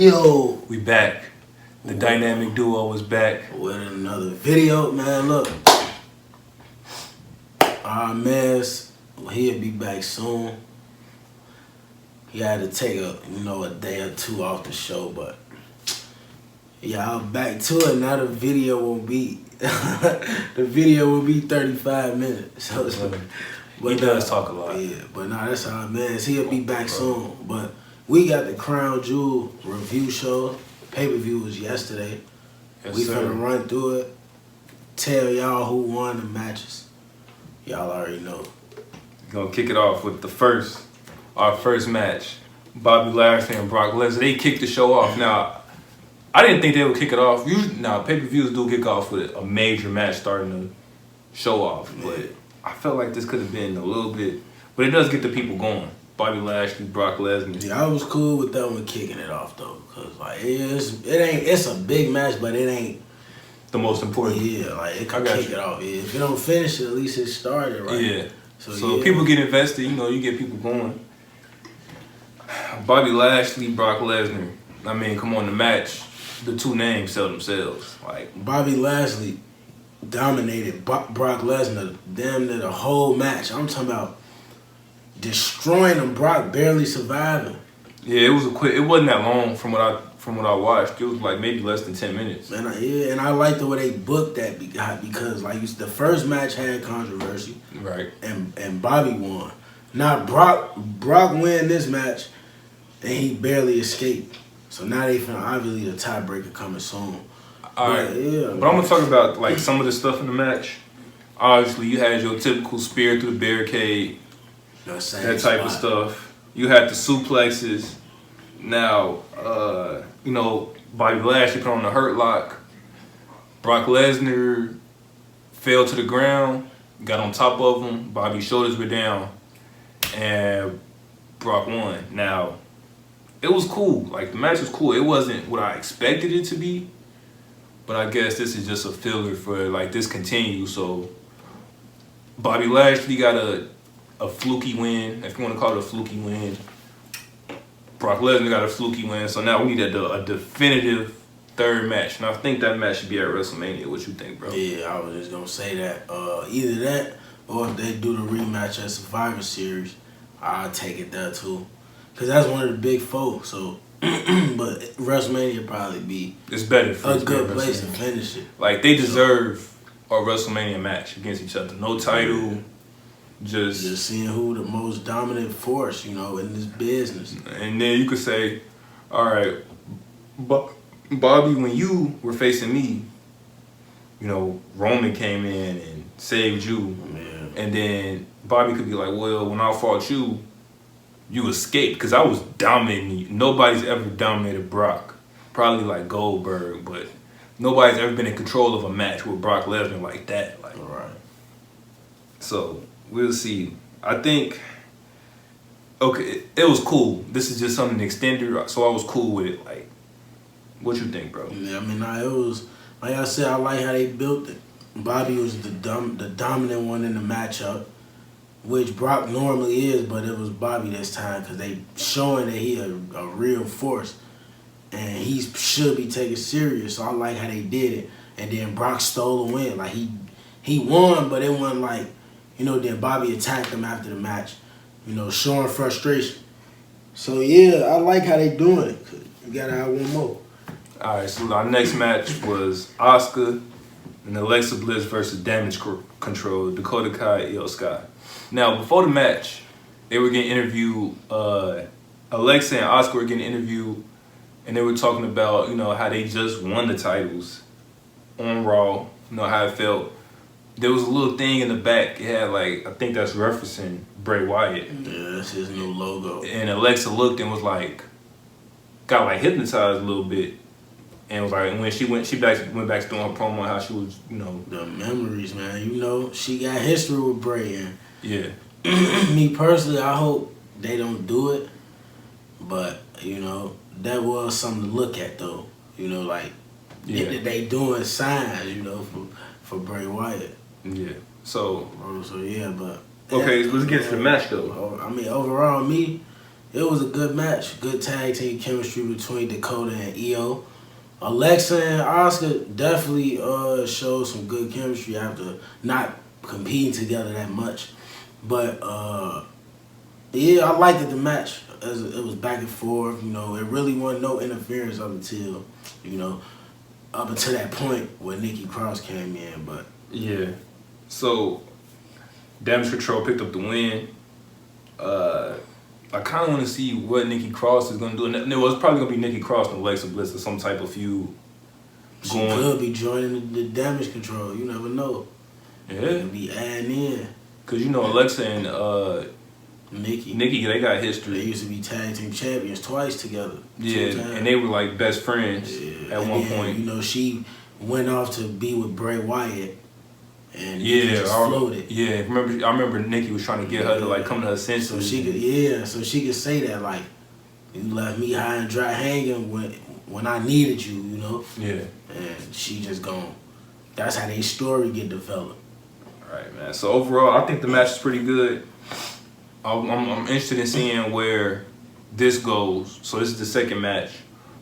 Yo, We back. The dynamic duo was back. with another video, man. Look, our man's, he'll be back soon. He had to take a day or two off the show, but yeah, I'm back to it. Now the video will be the video will be 35 minutes. But he does talk a lot. Yeah, but nah, that's our man's. He'll be back soon. But we got the Crown Jewel review show. Pay-per-view was yesterday. Yes, We sir. finna run through it. Tell y'all who won the matches. Y'all already know. Gonna kick it off with our first match. Bobby Lashley and Brock Lesnar. They kicked the show off. Now, I didn't think they would kick it off. Usually, pay-per-views do kick off with a major match starting the show off. But I felt like this could have been a little bit, but it does get the people going. Bobby Lashley, Brock Lesnar. Yeah, I was cool with that one kicking it off though, cause like it's a big match, but it ain't The most important. Yeah, like it could I got kick you. it off. Yeah, if it don't finish it, at least it started right. Yeah. So yeah. people get invested, you get people going. Bobby Lashley, Brock Lesnar. I mean, come on, the match, the two names sell themselves. Like, Bobby Lashley dominated Brock Lesnar damn near the whole match. I'm talking about destroying him. Brock barely surviving. yeah, it was it wasn't that long from what I watched. It was like maybe less than 10 minutes. And I like the way they booked that because like the first match had controversy, Right. and Bobby won. Now Brock win this match, and he barely escaped. So now they finna obviously the tiebreaker coming soon. All right. Yeah, But I'm gonna talk about like some of the stuff in the match. Obviously, you had your typical spear through the barricade, that type of stuff. You had the suplexes. Now, Bobby Lashley put on the hurt lock. Brock Lesnar fell to the ground, got on top of him. Bobby's shoulders were down, and Brock won. Now, it was cool. Like, the match was cool. It wasn't what I expected it to be, but I guess this is just a filler for, like, this continues. So, Bobby Lashley got a fluky win, if you want to call it a fluky win. Brock Lesnar got a fluky win. So now we need a definitive third match. And I think that match should be at WrestleMania. What you think, bro? Yeah, I was just gonna say that. Either that or if they do the rematch at Survivor Series, I'll take it there too. Cause that's one of the big four. So, but WrestleMania probably be It's better for a good place to finish it. Like, they deserve a WrestleMania match against each other. No title, just seeing who the most dominant force, in this business. And then you could say, all right, Bobby, when you were facing me, Roman came in and saved you. Yeah. And then Bobby could be like, well, when I fought you, you escaped because I was dominating you. Nobody's ever dominated Brock. Probably like Goldberg, but nobody's ever been in control of a match with Brock Lesnar like that. Like, All right. so we'll see. I think, okay, it was cool. This is just something extended, so I was cool with it. Like, what you think, bro? Yeah, I mean, it was, like I said, I like how they built it. Bobby was the dominant one in the matchup, which Brock normally is, but it was Bobby this time because they showing that he a real force, and he should be taken serious. So I like how they did it. And then Brock stole the win. Like, he won, but it wasn't like, then Bobby attacked him after the match, showing frustration. So, yeah, I like how they doing it. You got to have one more. All right, so our next match was Asuka and Alexa Bliss versus Damage Control, Dakota Kai, Io Sky. Now, before the match, they were getting interviewed. Alexa and Asuka were getting interviewed, and they were talking about, how they just won the titles on Raw, how it felt. There was a little thing in the back. It had, like, I think that's referencing Bray Wyatt. Yeah, that's his new logo. And Alexa looked and was like, got like hypnotized a little bit. And was like, when she went back to doing her promo, how she was, The memories, man. She got history with Bray. And yeah. me personally, I hope they don't do it. But, that was something to look at, though. They doing signs, for Bray Wyatt. Yeah. So yeah, but... Okay, let's get to the match, though. I mean, overall, it was a good match. Good tag team chemistry between Dakota and Io. Alexa and Asuka definitely showed some good chemistry after not competing together that much. But yeah, I liked the match. As it was back and forth, you know, it really wasn't no interference up until that point where Nikki Cross came in. But yeah, so Damage Control picked up the win. I kind of want to see what Nikki Cross is going to do. And it was probably going to be Nikki Cross and Alexa Bliss or some type of feud. She could be joining the Damage Control. You never know. Yeah. Could be adding in. Because, you know, Alexa and Nikki, they got history. They used to be tag team champions twice together. Yeah, and they were like best friends at one point. You know, she went off to be with Bray Wyatt. And just floated. Yeah, I remember Nikki was trying to get her to like come to her senses. So she could say that like, you left me high and dry hanging when I needed you, you know. Yeah. And she just gone. That's how their story get developed. All right, man. So overall, I think the match is pretty good. I'm interested in seeing where this goes. So this is the second match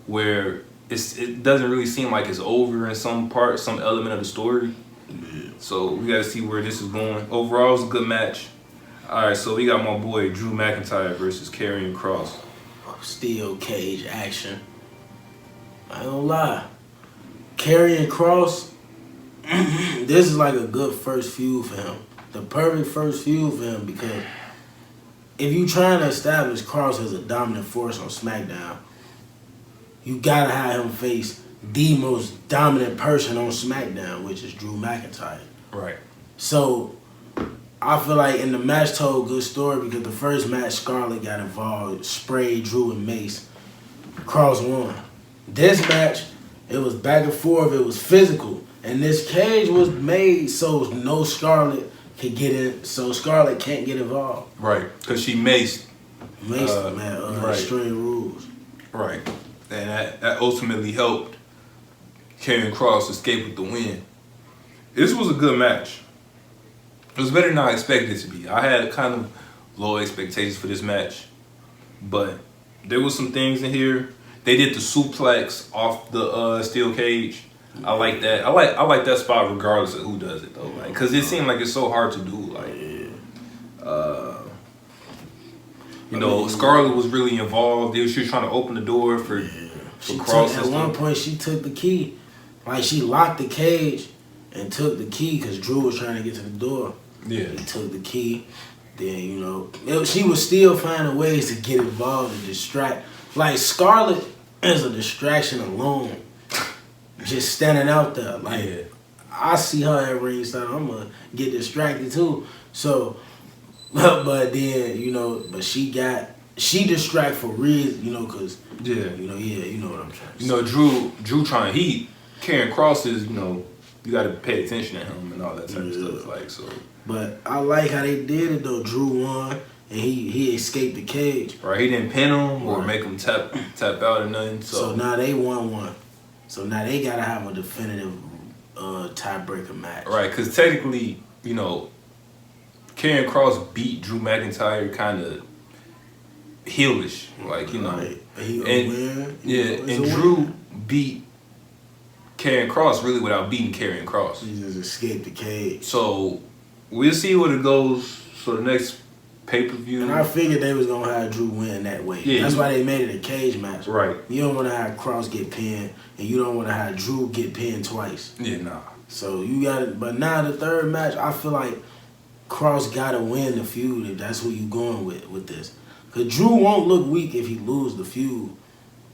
where it doesn't really seem like it's over in some element of the story. Yeah. So we got to see where this is going. Overall, it was a good match. All right, so we got my boy Drew McIntyre versus Karrion Kross. Steel cage action. I ain't gonna lie. Karrion Kross, this is like a good first feud for him. The perfect first feud for him because if you trying to establish Kross as a dominant force on SmackDown, you gotta have him face the most dominant person on SmackDown, which is Drew McIntyre. Right. So I feel like in the match told a good story because the first match Scarlett got involved, sprayed Drew and Mace. Kross won. This match, it was back and forth, it was physical. And this cage was made so no Scarlett could get in, so Scarlett can't get involved. Right, because she maced. Right. Extreme Rules. Right. And that ultimately helped Karrion Kross escape with the win. This was a good match. It was better than I expected it to be. I had kind of low expectations for this match, but there was some things in here. They did the suplex off the steel cage. I like that. I like that spot regardless of who does it though, like, because it seemed like it's so hard to do. Like, you know, Scarlett was really involved. She was trying to open the door for Kross. At one point, she took the key. Like, she locked the cage and took the key because Drew was trying to get to the door. Yeah. He took the key. Then, you know, she was still finding ways to get involved and distract. Like, Scarlett is a distraction alone. Just standing out there. Like, yeah. I see her at ringside, I'm going to get distracted too. So, but then, you know, but she distract for reason, you know, because, you know what I'm trying to say. You know, Drew trying to Karrion Kross is, you know, you got to pay attention to him and all that type of stuff. Like, so. But I like how they did it though. Drew won and he escaped the cage. Right, he didn't pin him or make him tap out or nothing. So now they won. So now they gotta have a definitive tiebreaker match. Right, because technically, you know, Karrion Kross beat Drew McIntyre kind of heelish, like, you know. Right. And Drew beat Karrion Kross really without beating Karrion Kross. He just escaped the cage. So we'll see where it goes for the next pay-per-view. And I figured they was gonna have Drew win that way. Yeah, that's why they made it a cage match. Right. You don't want to have Kross get pinned, and you don't want to have Drew get pinned twice. Yeah, nah. So you got it. But now the third match, I feel like Kross gotta win the feud if that's who you going with this. Cause Drew won't look weak if he lose the feud,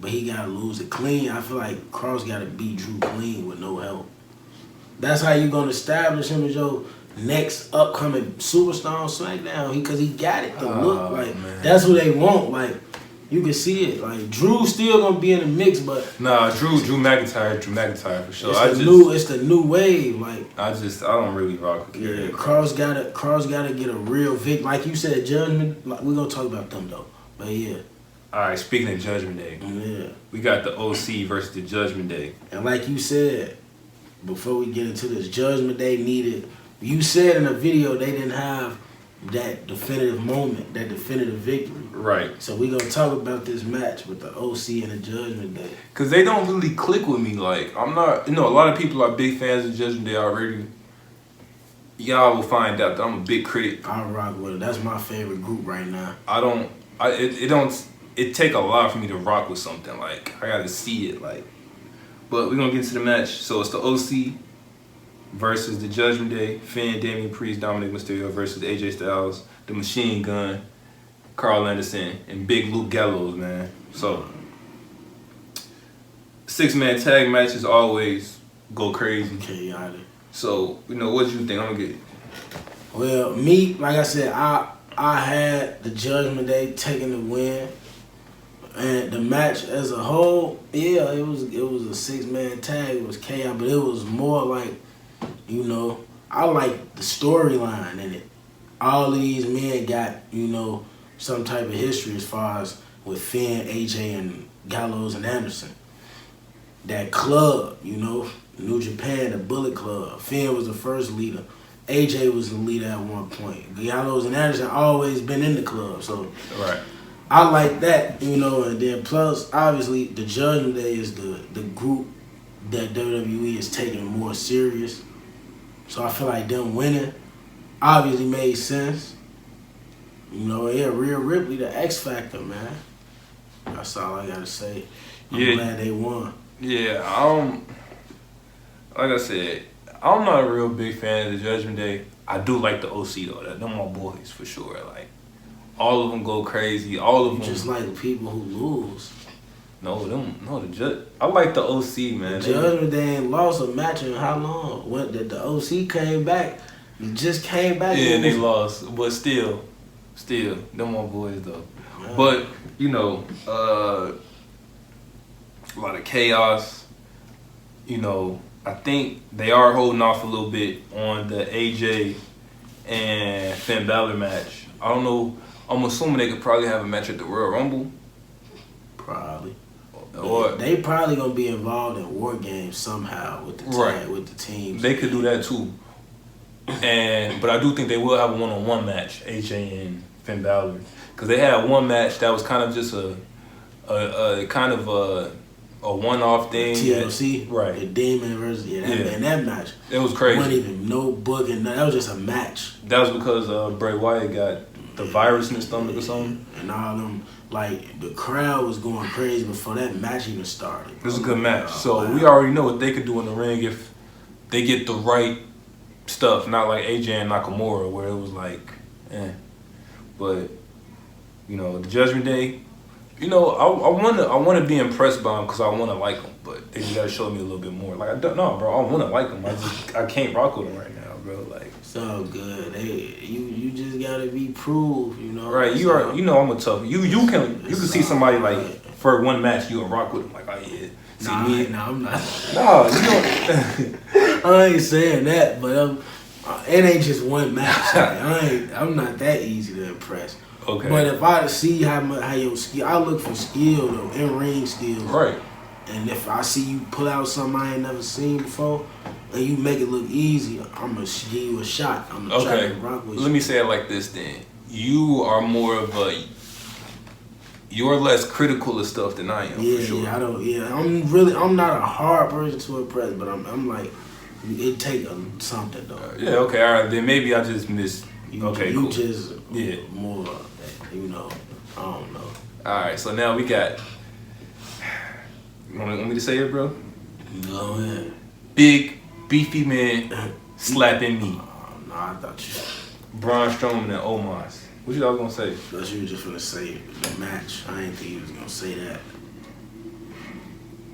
but he gotta lose it clean. I feel like Kross gotta beat Drew clean with no help. That's how you gonna establish him as your next upcoming superstar on SmackDown. Because he got it to look like that's what they want. Like, you can see it. Like, Drew's still gonna be in the mix, but nah, Drew McIntyre for sure. It's the new wave. Like, I don't really rock with Karrion. Kross gotta get a real Vic. Like you said, Judgment. Like, we're gonna talk about them though. But yeah. All right, speaking of Judgment Day, we got the OC versus the Judgment Day. And like you said, before we get into this, Judgment Day needed. You said in a video they didn't have that definitive moment, that definitive victory. Right. So we gonna talk about this match with the OC and the Judgment Day. Cause they don't really click with me. Like I'm not, a lot of people are big fans of Judgment Day already. Y'all will find out that I'm a big critic. I rock with it. That's my favorite group right now. It take a lot for me to rock with something. Like I gotta see it. Like, but we're gonna get to the match. So it's the OC versus the Judgment Day. Finn, Damian Priest, Dominic Mysterio versus AJ Styles, the Machine Gun, Carl Anderson, and Big Luke Gallows, man. So 6-man tag matches always go crazy. Chaotic. So, what you think? I'm gonna get. Well, me, like I said, I had the Judgment Day taking the win. And the match as a whole, yeah, it was a 6-man tag. It was chaos, but it was more like, I like the storyline in it. All of these men got, some type of history as far as with Finn, AJ, and Gallows and Anderson. That club, New Japan, the Bullet Club. Finn was the first leader. AJ was the leader at one point. Gallows and Anderson always been in the club, so right. I like that, and then plus, obviously, the Judgment Day is the group that WWE is taking more serious. So I feel like them winning obviously made sense. Rhea Ripley, the X Factor, man. That's all I gotta say. I'm glad they won. Yeah, like I said, I'm not a real big fan of the Judgment Day. I do like the OC though. They're my boys for sure. Like, all of them go crazy. All of them just like people who lose. I like the OC, man. The Judgment Day ain't lost a match in how long? What the OC came back? Just came back. Yeah, they lost, but still, them my boys though. Man. But a lot of chaos. I think they are holding off a little bit on the AJ and Finn Balor match. I don't know. I'm assuming they could probably have a match at the Royal Rumble. Probably. Or they probably gonna be involved in War Games somehow with the teams. They could do that too. But I do think they will have a one-on-one match, AJ and Finn Balor, because they had one match that was kind of just a one-off thing. TLC, right? The Demon versus man, that match. It was crazy. Wasn't even no booking. That was just a match. That was because Bray Wyatt got the virus in his stomach or something. And all them, like, the crowd was going crazy before that match even started. It was a good match. So we already know what they could do in the ring if they get the right stuff, not like AJ and Nakamura where it was like, But, the Judgment Day, I want to be impressed by them because I want to like them, but they just got to show me a little bit more. Like, I don't know, bro. I want to like them. I can't rock with them right now, bro. Like, it's all good. You just gotta be proved, Right, you are. I'm a tough. You can see somebody like for one match you can rock with them. Like, oh yeah. I'm not. No, you don't. I ain't saying that, but it ain't just one match. I'm not that easy to impress. Okay. But if I see how your skill, I look for skill though, in ring skills. Right. And if I see you pull out something I ain't never seen before, and you make it look easy, I'm gonna give you a shot. I'm gonna try to rock with you. Let me say it like this then. You are more of you're less critical of stuff than I am. For sure. I'm not a hard person to impress, but I'm like, it take something though. Yeah, okay, all right. Then maybe I just missed. Okay, you cool. just more, I don't know. All right, so now we got. You want me to say it, bro? Go ahead. Big beefy man slapping me. No, I thought you. Braun Strowman and Omos. What y'all gonna say? I thought you were just gonna say the match. I didn't think you was gonna say that.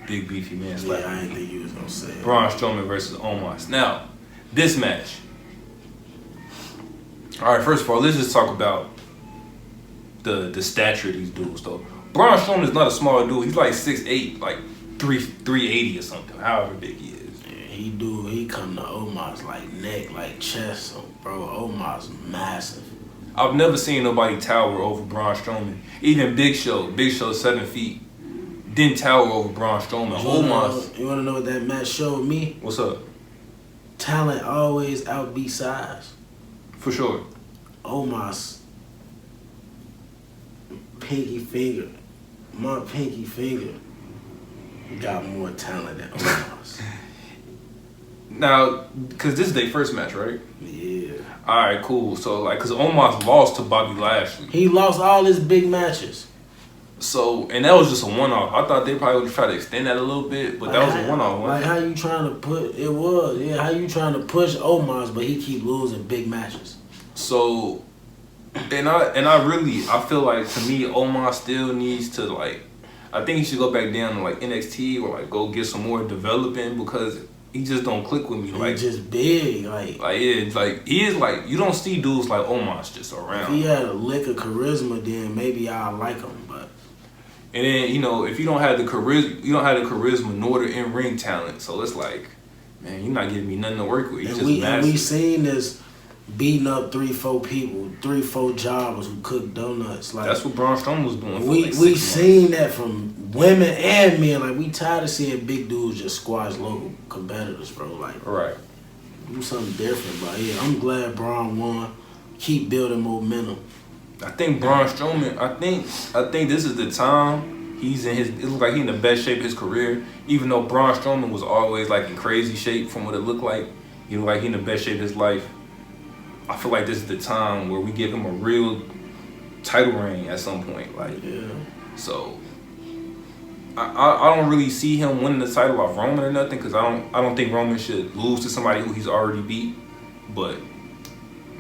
Big beefy man slapping. I didn't think you was gonna say it. Braun Strowman versus Omos. Now, this match. All right, first of all, let's just talk about the stature of these dudes, though. Braun Strowman is not a small dude. He's like 6'8", like 380 or something, however big he is. Yeah, he come to Omos like neck, like chest. So, bro, Omos massive. I've never seen nobody tower over Braun Strowman. Even Big Show 7 feet, didn't tower over Braun Strowman. Omos. You want to know what that match showed me? What's up? Talent always outbeat size. For sure. Omos pinky finger, my pinky finger got more talent than Omos. Now, because this is their first match, right? Yeah. All right, cool. So, like, because Omos lost to Bobby Lashley. He lost all his big matches. So, and that was just a one-off. I thought they probably would try to extend that a little bit, but that was a one-off. Like, how you trying to put, it was, yeah, how you trying to push Omos, but he keep losing big matches. So, and I feel like, to me, Omos still needs to, like, I think he should go back down to, like, NXT or, like, go get some more developing because he just don't click with me. Like, he's just big, like yeah, like he is like you don't see dudes like Omos just around. If he had a lick of charisma, then maybe I'll like him. But and then if you don't have the charisma nor the in ring talent, so it's like, man, you're not giving me nothing to work with. And we seen this beating up 3-4 people, 3-4 jobbers who cook donuts. Like that's what Braun Strowman was doing. We seen that from women and men. Like we tired of seeing big dudes just squash local competitors, bro. Like right, do something different. But yeah, I'm glad Braun won. Keep building momentum. I think Braun Strowman. I think this is the time he's in his. It looks like he's in the best shape of his career. Even though Braun Strowman was always like in crazy shape from what it looked like, he looked like he's in the best shape of his life. I feel like this is the time where we give him a real title reign at some point. Like, yeah. So I don't really see him winning the title off Roman or nothing because I don't think Roman should lose to somebody who he's already beat. But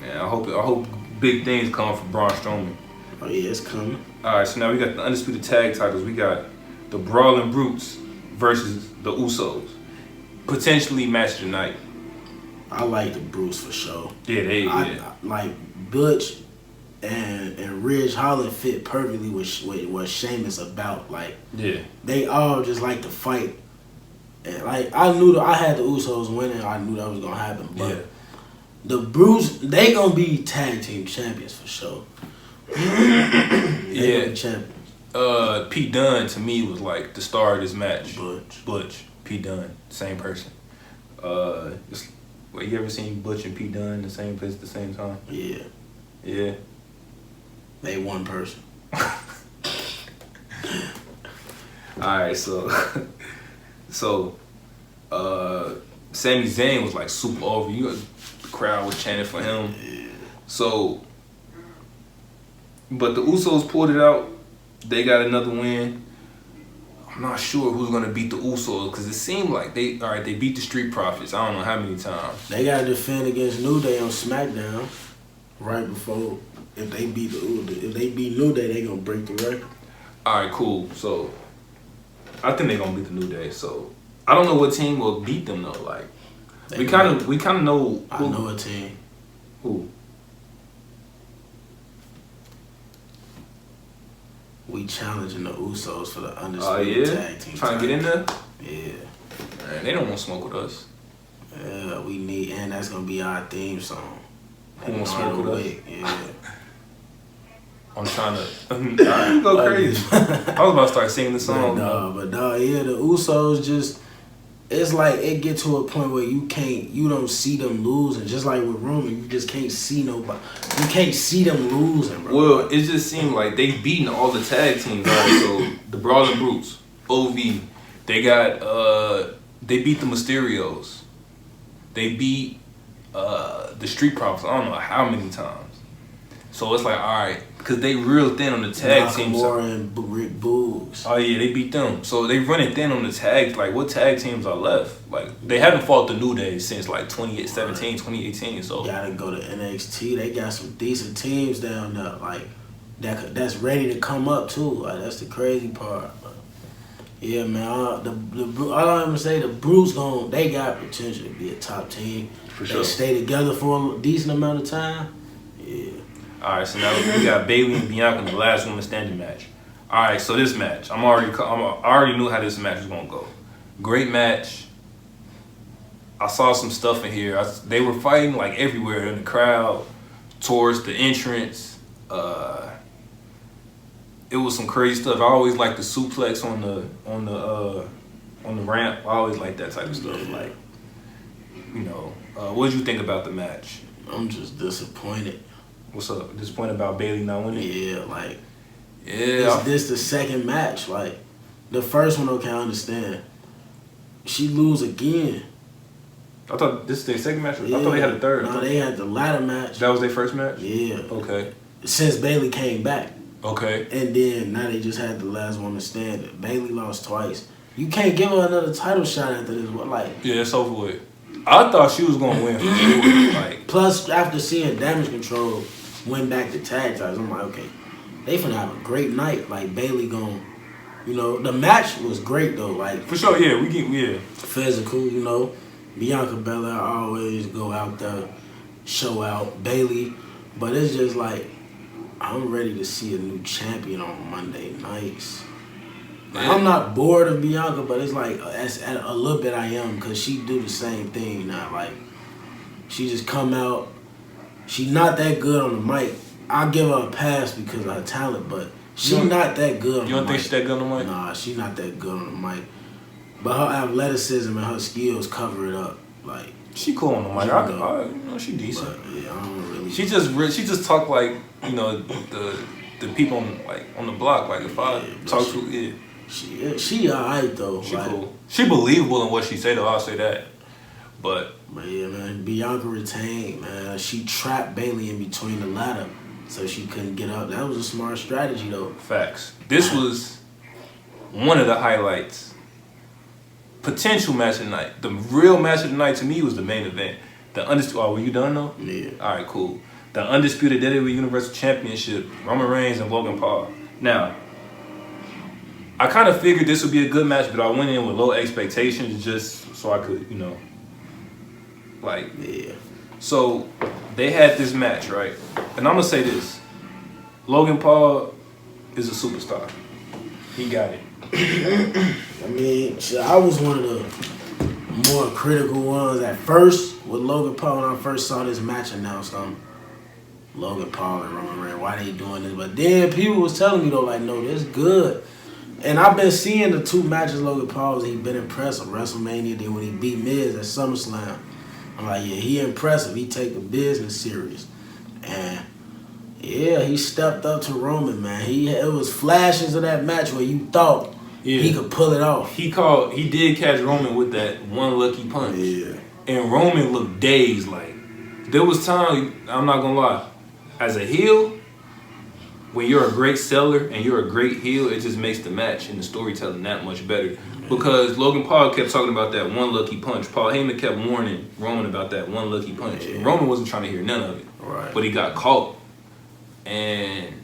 man, I hope big things come from Braun Strowman. Oh yeah, it's coming. All right, so now we got the Undisputed Tag Titles. We got the Brawling Brutes versus the Usos. Potentially match tonight. I like the Bruce for sure. Yeah, I like Butch and Ridge Holland fit perfectly with what Sheamus about. Like, yeah, they all just like to fight. And like I knew I had the Usos winning. I knew that was gonna happen. But yeah. the Bruce, they gonna be tag team champions for sure. Yeah, champions. Pete Dunne to me was like the star of this match. Butch, Pete Dunne, same person. Wait, you ever seen Butch and Pete Dunne in the same place at the same time? Yeah. Yeah. They one person. Alright, so Sami Zayn was like super over. The crowd was chanting for him. Yeah. So, but the Usos pulled it out. They got another win. I'm not sure who's gonna beat the Usos because it seemed like they beat the Street Profits. I don't know how many times. They gotta defend against New Day on SmackDown right before. If they beat New Day, they gonna break the record. All right, cool. So I think they gonna beat the New Day. So I don't know what team will beat them though. Like we kind of know. I know a team. Who? We challenging the Usos for the Undisputed Tag Team. Trying to get in there? Yeah. Man, they don't want to smoke with us. Yeah, we need, and that's gonna be our theme song. Who wants to smoke with us? Yeah. I'm trying to I go crazy. I was about to start singing the song. But yeah, the Usos just, it's like it get to a point where you don't see them losing. Just like with Roman, you just can't see nobody. You can't see them losing, bro. Well, it just seemed like they beating all the tag teams. Right? So the Brawling Brutes, OV, they beat the Mysterios. They beat the Street Profits. I don't know how many times. So it's like, all right, because they real thin on the tag teams. And Rick Boogs. Oh yeah, they beat them. So they running thin on the tags. Like, what tag teams are left? Like, they haven't fought the New Day since like 2017, 2018. So gotta go to NXT. They got some decent teams down there. Like that's ready to come up too. Like that's the crazy part. But yeah, man. All I'm gonna say, the Brutes they got potential to be a top team. For sure. They stay together for a decent amount of time. Yeah. All right, so now we got Bayley and Bianca in the last woman standing match. All right, so this match, I already knew how this match was gonna go. Great match. I saw some stuff in here. They were fighting like everywhere in the crowd, towards the entrance. It was some crazy stuff. I always like the suplex on the ramp. I always like that type of stuff. Like, what did you think about the match? I'm just disappointed. What's up? Disappointed about Bayley not winning? Yeah, like. Yeah. Is this the second match? Like, the first one, okay, I understand. She lose again. I thought this is their second match. Yeah. I thought they had a third. No, they had the ladder match. That was their first match? Yeah. Okay. Since Bayley came back. Okay. And then now they just had the last one to stand. Bayley lost twice. You can't give her another title shot after this. What, like? Yeah, it's over with. I thought she was gonna win for sure. Like, plus, after seeing Damage Control win back to tag titles, I'm like, okay, they finna have a great night. Like Bayley gon', you know, the match was great though. Like for sure, yeah, physical, you know. Bianca Belair always go out there, show out Bayley, but it's just like I'm ready to see a new champion on Monday nights. Like, I'm not bored of Bianca, but it's like a little bit I am because she do the same thing now. Like she just come out, she not that good on the mic. I'll give her a pass because of her talent, but she not that good on the mic. You don't think she's that good on the mic? Nah, she not that good on the mic. But her athleticism and her skills cover it up. Like she cool on the mic. I you know, she decent. But, yeah, I don't really. She just talk like, you know, the people on the block. Like if I talk to She alright though. She like, cool. She believable in what she say though. I'll say that. But yeah, man, Bianca retained, man. She trapped Bayley in between the ladder, so she couldn't get up. That was a smart strategy though. Facts. This was one of the highlights. Potential match of the night. The real match of the night to me was the main event. The Undisputed. Oh, were you done though? Yeah. All right, cool. The Undisputed WWE Universal Championship. Roman Reigns and Logan Paul. Now, I kind of figured this would be a good match, but I went in with low expectations just so I could, you know, like. Yeah. So they had this match, right? And I'm gonna say this: Logan Paul is a superstar. He got it. I mean, I was one of the more critical ones at first with Logan Paul when I first saw this match announced. Logan Paul and Roman Reigns, why they doing this? But then people was telling me though, like, no, this good. And I've been seeing the two matches Logan Paul's. He been impressive. WrestleMania, then when he beat Miz at SummerSlam, I'm like, yeah, he impressive. He take the business serious, and yeah, he stepped up to Roman, man. It was flashes of that match where you thought. Yeah. He could pull it off. He did catch Roman with that one lucky punch. Yeah. And Roman looked dazed. Like, there was time, I'm not gonna lie, as a heel, when you're a great seller and you're a great heel, it just makes the match and the storytelling that much better. Because Logan Paul kept talking about that one lucky punch. Paul Heyman kept warning Roman about that one lucky punch. Yeah. And Roman wasn't trying to hear none of it. Right. But he got caught. And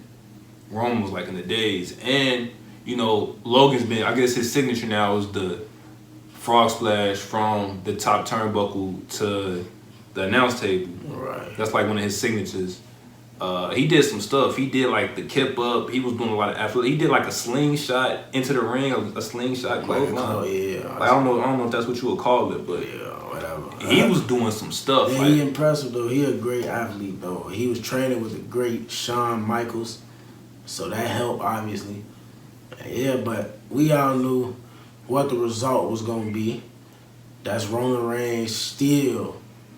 Roman was like in the daze. And you know, Logan's been, I guess his signature now is the frog splash from the top turnbuckle to the announce table. Right. That's like one of his signatures. He did some stuff. He did like the kip up. He was doing a lot of athletic. He did like a slingshot into the ring, a slingshot clothesline. Yeah. Like, I don't know if that's what you would call it, but yeah, whatever. He was doing some stuff. Yeah, like, he impressive though. He a great athlete though. He was training with the great Shawn Michaels, so that helped obviously. Yeah, but we all knew what the result was gonna be. That's Roman Reigns still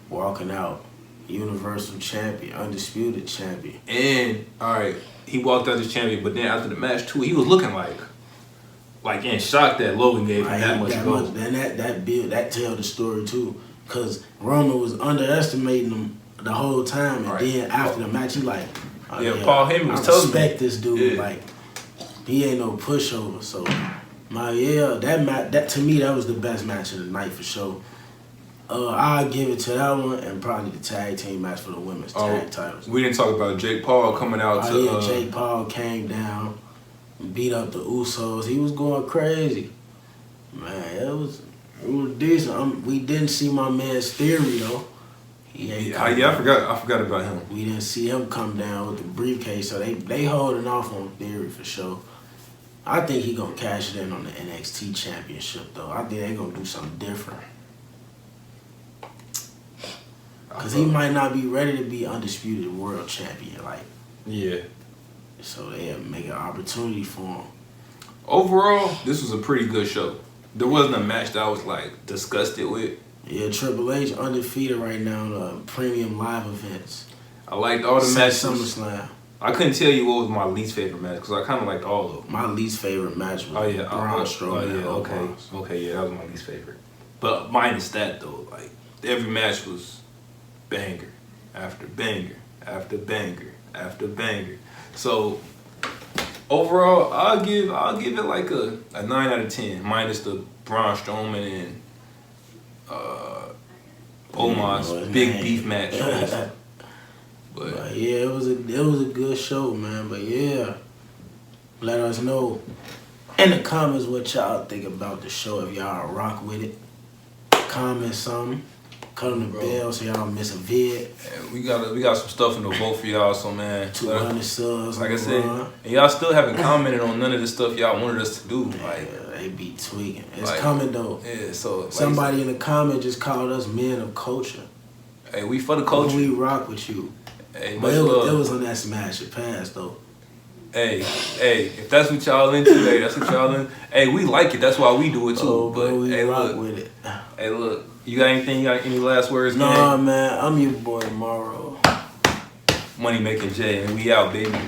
walking out Universal Champion, Undisputed Champion. And all right, he walked out as champion, but then after the match too, he was looking like in shock that Logan gave him that much gold. And that tell the story too, cause Roman was underestimating him the whole time, and then after the match, he like, oh, yeah, Paul Heyman was telling me, respect this dude, like he ain't no pushover. So that to me that was the best match of the night for sure. I'll give it to that one and probably the tag team match for the women's tag titles. We didn't talk about Jake Paul coming out Jake Paul came down, beat up the Usos. He was going crazy. Man, it was decent. We didn't see my man's Theory though. I forgot about him. We didn't see him come down with the briefcase, so they holding off on Theory for sure. I think he gonna cash it in on the NXT championship though. I think they gonna do something different. Cause he might not be ready to be undisputed world champion, like. Yeah. So they make an opportunity for him. Overall, this was a pretty good show. There wasn't a match that I was like disgusted with. Yeah, Triple H undefeated right now in premium live events. I liked all the matches. SummerSlam. I couldn't tell you what was my least favorite match because I kind of liked all of them. My least favorite match was Braun Strowman. Okay, yeah, that was my least favorite. But minus that though, like every match was banger after banger after banger after banger. So overall, I'll give it like a 9 out of 10 minus the Braun Strowman and Omos big beef match. But yeah, it was a good show, man. But yeah, let us know in the comments what y'all think about the show. If y'all rock with it, comment something. Cut on the bell so y'all don't miss a vid. And we got some stuff in the vote for y'all. So man, 200 subs. Like I said, and y'all still haven't commented on none of the stuff y'all wanted us to do. Like they be tweaking. It's coming though. Yeah. So like, somebody in the comment just called us men of culture. Hey, we for the culture. We rock with you. Hey, but it was on that Smash It Pass though. Hey, if that's what y'all into, hey, that's what y'all in. Hey, we like it. That's why we do it too. Oh, but we hey, rock look, with it. Hey, look. You got anything? You got any last words? Nah, man. I'm your boy Morrow. Money Making Jay, and we out, baby.